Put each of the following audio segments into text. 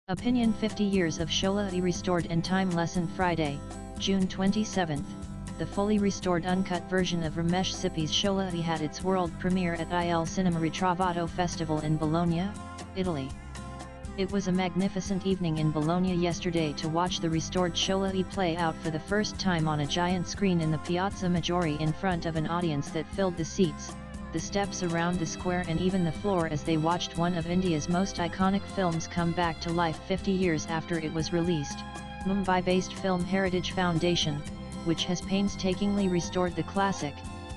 Opinion 50 Years of Sholay Restored in Time Lesson Friday, June 27. The fully restored uncut version of Ramesh Sippy's Sholay had its world premiere at Il Cinema Ritrovato Festival in Bologna, Italy. It was a magnificent evening in Bologna yesterday to watch the restored Sholay play out for the first time on a giant screen in the Piazza Maggiore in front of an audience that filled the seats, the steps around the square and even the floor as they watched one of India's most iconic films come back to life 50 years after it was released. Mumbai-based Film Heritage Foundation, which has painstakingly restored the classic,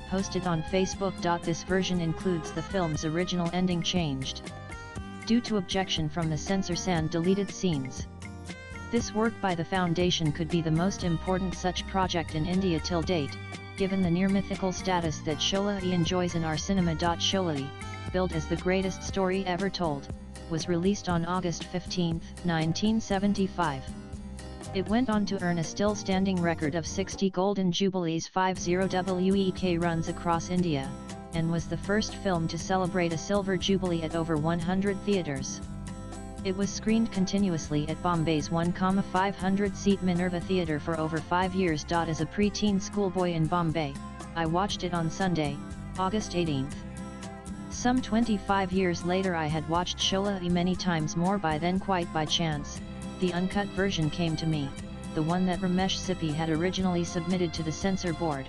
posted on Facebook. This version includes the film's original ending changed due to objection from the censors and deleted scenes. This work by the foundation could be the most important such project in India till date, given the near-mythical status that Sholay enjoys in our cinema. Sholay, billed as the greatest story ever told, was released on August 15, 1975. It went on to earn a still-standing record of 60 Golden Jubilees 50 WEK runs across India, and was the first film to celebrate a silver jubilee at over 100 theatres. It was screened continuously at Bombay's 1,500-seat Minerva Theatre for over 5 years. As a pre-teen schoolboy in Bombay, I watched it on Sunday, August 18. Some 25 years later I had watched Sholay many times more. By then, quite by chance, the uncut version came to me, the one that Ramesh Sippy had originally submitted to the censor board.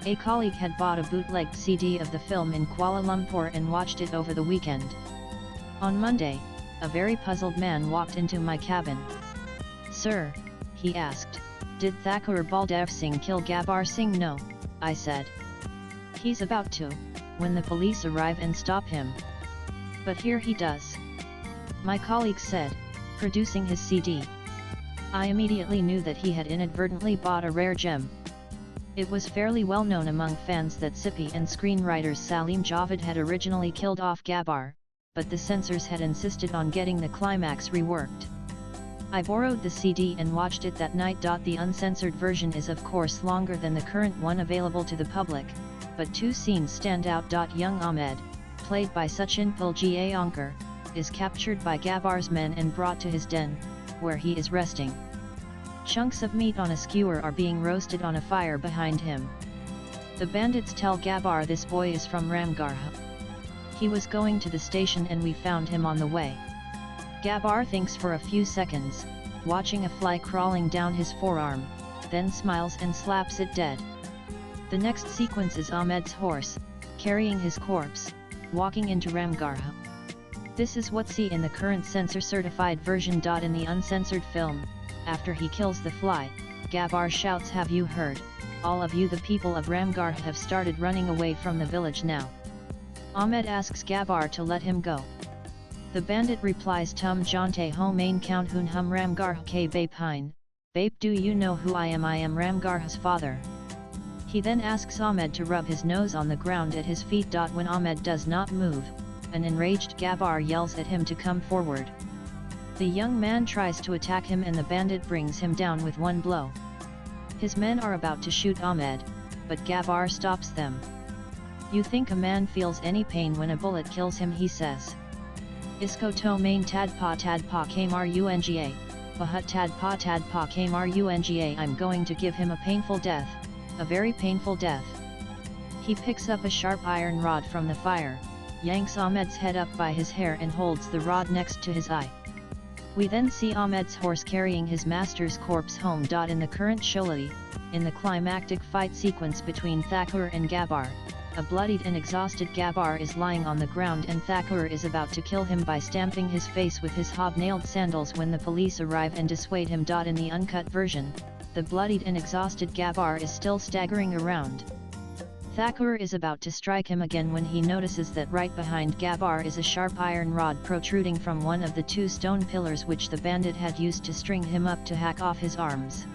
A colleague had bought a bootlegged CD of the film in Kuala Lumpur and watched it over the weekend. On Monday, a very puzzled man walked into my cabin. "Sir," he asked, "did Thakur Baldev Singh kill Gabbar Singh?" "No," I said. "He's about to, when the police arrive and stop him. But here he does," my colleague said, producing his CD. I immediately knew that he had inadvertently bought a rare gem. It was fairly well known among fans that Sippy and screenwriters Salim Javed had originally killed off Gabbar, but the censors had insisted on getting the climax reworked. I borrowed the CD and watched it that night. The uncensored version is of course longer than the current one available to the public, but two scenes stand out. Young Ahmed, played by Sachin Pilgaonkar, is captured by Gabbar's men and brought to his den, where he is resting. Chunks of meat on a skewer are being roasted on a fire behind him. The bandits tell Gabbar this boy is from Ramgarh. He was going to the station and we found him on the way. Gabbar thinks for a few seconds, watching a fly crawling down his forearm, then smiles and slaps it dead. The next sequence is Ahmed's horse, carrying his corpse, walking into Ramgarh. This is what see in the current censor-certified version. In the uncensored film, after he kills the fly, Gabbar shouts, "Have you heard? All of you, the people of Ramgarh have started running away from the village now." Ahmed asks Gabbar to let him go. The bandit replies, "Tum jante ho main count hun hum Ramgarh ke bape hein, bape, do you know who I am? I am Ramgarh's father." He then asks Ahmed to rub his nose on the ground at his feet. When Ahmed does not move, an enraged Gabbar yells at him to come forward. The young man tries to attack him and the bandit brings him down with one blow. His men are about to shoot Ahmed, but Gabbar stops them. "You think a man feels any pain when a bullet kills him?" he says. "Isko to main tadpa kmrunga, bahut tadpa kmrunga, I'm going to give him a painful death, a very painful death." He picks up a sharp iron rod from the fire, yanks Ahmed's head up by his hair and holds the rod next to his eye. We then see Ahmed's horse carrying his master's corpse home. In the current Sholay, in the climactic fight sequence between Thakur and Gabbar, a bloodied and exhausted Gabbar is lying on the ground and Thakur is about to kill him by stamping his face with his hobnailed sandals when the police arrive and dissuade him. In the uncut version, the bloodied and exhausted Gabbar is still staggering around. Thakur is about to strike him again when he notices that right behind Gabbar is a sharp iron rod protruding from one of the two stone pillars which the bandit had used to string him up to hack off his arms.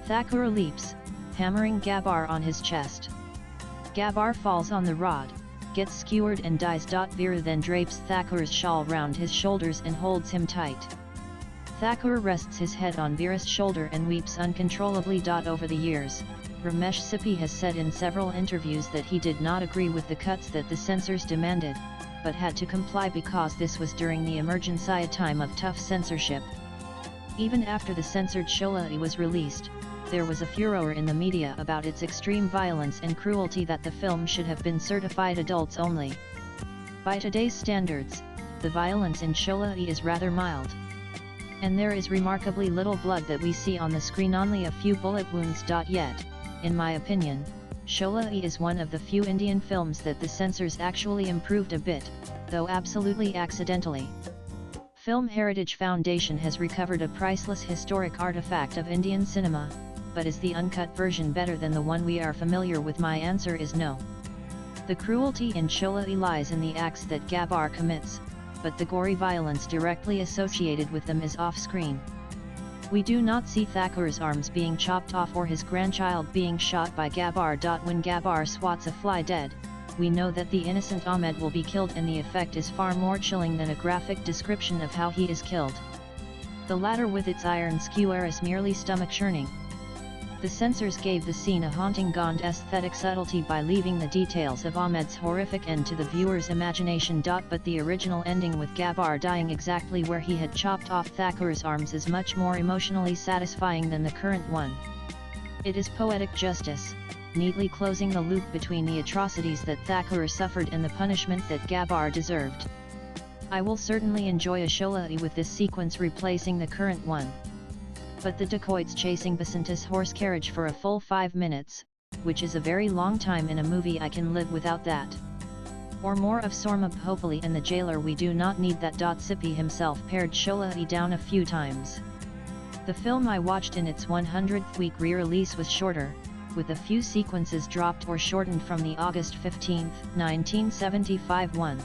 Thakur leaps, hammering Gabbar on his chest. Gabbar falls on the rod, gets skewered and dies. Veer then drapes Thakur's shawl round his shoulders and holds him tight. Thakur rests his head on Veer's shoulder and weeps uncontrollably. Over the years, Ramesh Sippy has said in several interviews that he did not agree with the cuts that the censors demanded, but had to comply because this was during the emergency time of tough censorship. Even after the censored Sholay was released, there was a furor in the media about its extreme violence and cruelty that the film should have been certified adults only. By today's standards, the violence in Sholay is rather mild. And there is remarkably little blood that we see on the screen, only a few bullet wounds. Yet, in my opinion, Sholay is one of the few Indian films that the censors actually improved a bit, though absolutely accidentally. Film Heritage Foundation has recovered a priceless historic artifact of Indian cinema, but is the uncut version better than the one we are familiar with? My answer is no. The cruelty in Sholay lies in the acts that Gabbar commits, but the gory violence directly associated with them is off-screen. We do not see Thacker's arms being chopped off or his grandchild being shot by Gabbar. When Gabbar swats a fly dead, we know that the innocent Ahmed will be killed, and the effect is far more chilling than a graphic description of how he is killed. The latter, with its iron skewer, is merely stomach-churning. The censors gave the scene a haunting Gond aesthetic subtlety by leaving the details of Ahmed's horrific end to the viewer's imagination. But the original ending, with Gabbar dying exactly where he had chopped off Thacker's arms, is much more emotionally satisfying than the current one. It is poetic justice, neatly closing the loop between the atrocities that Thacker suffered and the punishment that Gabbar deserved. I will certainly enjoy a Sholay with this sequence replacing the current one. But the dacoits chasing Basanta's horse carriage for a full 5 minutes, which is a very long time in a movie, I can live without that. Or more of Sorma Bhopali and the jailer, we do not need that. Sippy himself pared Sholay down a few times. The film I watched in its 100th week re-release was shorter, with a few sequences dropped or shortened from the August 15, 1975 one.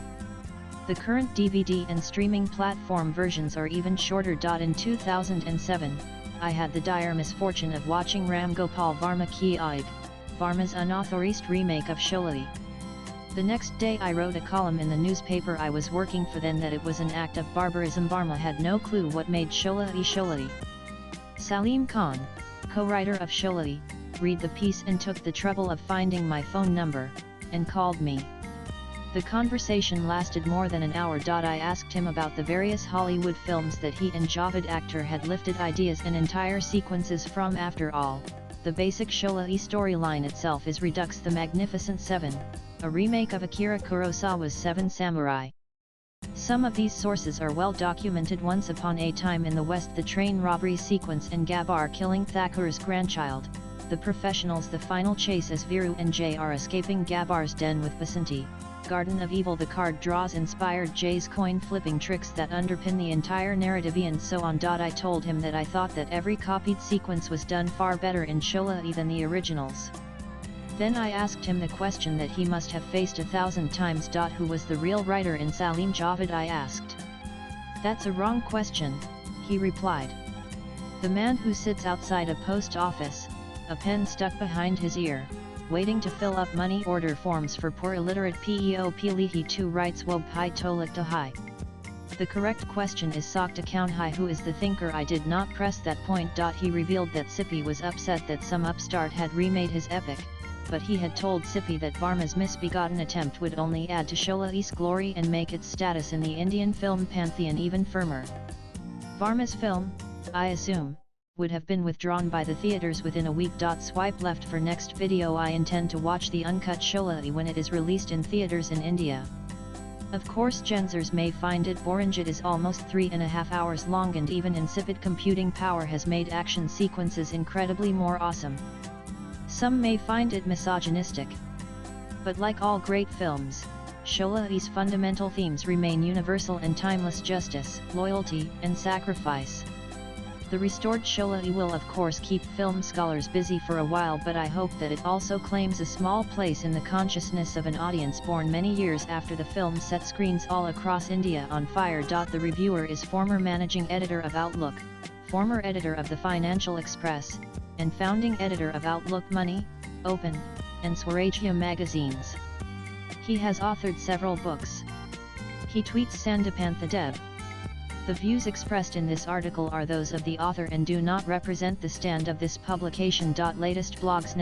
The current DVD and streaming platform versions are even shorter. In 2007, I had the dire misfortune of watching Ram Gopal Varma Ki Aig, Varma's unauthorized remake of Sholay. The next day I wrote a column in the newspaper I was working for then that it was an act of barbarism. Varma had no clue what made Sholay Sholay. Salim Khan, co-writer of Sholay, read the piece and took the trouble of finding my phone number, and called me. The conversation lasted more than an hour. I asked him about the various Hollywood films that he and Javed Akhtar had lifted ideas and entire sequences from. After all, the basic Sholay storyline itself is Redux the Magnificent Seven, a remake of Akira Kurosawa's Seven Samurai. Some of these sources are well documented. Once upon a time in the West, the train robbery sequence and Gabbar killing Thacker's grandchild, the professionals, the final chase as Viru and Jay are escaping Gabbar's den with Basanti, Garden of Evil, the card draws inspired Jay's coin flipping tricks that underpin the entire narrative, and so on. I told him that I thought that every copied sequence was done far better in Sholay than the originals. Then I asked him the question that he must have faced 1,000 times. Who was the real writer in Salim Javed? I asked. That's a wrong question, he replied. The man who sits outside a post office, a pen stuck behind his ear, waiting to fill up money order forms for poor illiterate PEO Pilihi 2 writes Wob Hai Tolik Hai. The correct question is Sakta Kaun Hai, who is the thinker? I did not press that point. He revealed that Sippy was upset that some upstart had remade his epic, but he had told Sippy that Varma's misbegotten attempt would only add to Sholay's glory and make its status in the Indian film pantheon even firmer. Varma's film, I assume, would have been withdrawn by the theaters within a week. Swipe left for next video. I intend to watch the uncut Sholay when it is released in theaters in India. Of course, Gensers may find it boring. It is almost 3.5 hours long, and even insipid computing power has made action sequences incredibly more awesome. Some may find it misogynistic. But like all great films, Sholay's fundamental themes remain universal and timeless: justice, loyalty, and sacrifice. The restored Sholay will of course keep film scholars busy for a while, but I hope that it also claims a small place in the consciousness of an audience born many years after the film set screens all across India on fire. The reviewer is former managing editor of Outlook, former editor of the Financial Express, and founding editor of Outlook Money, Open, and Swarajya magazines. He has authored several books. He tweets Sandipantha Deb. The views expressed in this article are those of the author and do not represent the stand of this publication. Latest blogs